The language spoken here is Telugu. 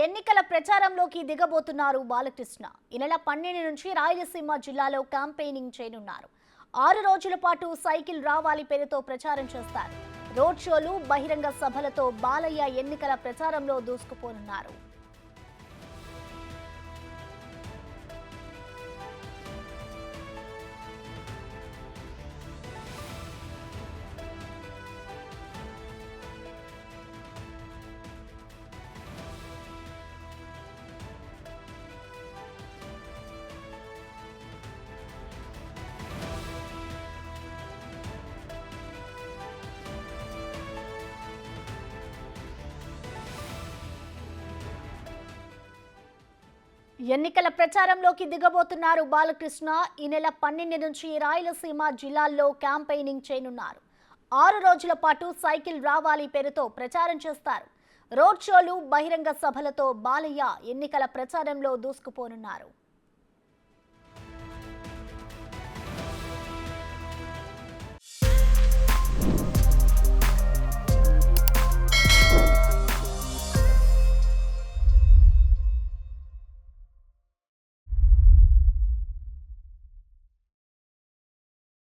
ఎన్నికల ప్రచారంలోకి దిగబోతున్నారు బాలకృష్ణ. ఈ నెల 12 నుంచి రాయలసీమ జిల్లాలో క్యాంపెయినింగ్ చేయనున్నారు. 6 రోజుల పాటు సైకిల్ రావాలి పేరుతో ప్రచారం చేస్తారు. రోడ్ షోలు, బహిరంగ సభలతో బాలయ్య ఎన్నికల ప్రచారంలో దూసుకుపోనున్నారు. ఎన్నికల ప్రచారంలోకి దిగబోతున్నారు బాలకృష్ణ. ఈ నెల 12 నుంచి రాయలసీమ జిల్లాల్లో క్యాంపెయినింగ్ చేయనున్నారు. 6 రోజుల పాటు సైకిల్ రావాలి పేరుతో ప్రచారం చేస్తారు. రోడ్ షోలు, బహిరంగ సభలతో బాలయ్య ఎన్నికల ప్రచారంలో దూసుకుపోనున్నారు.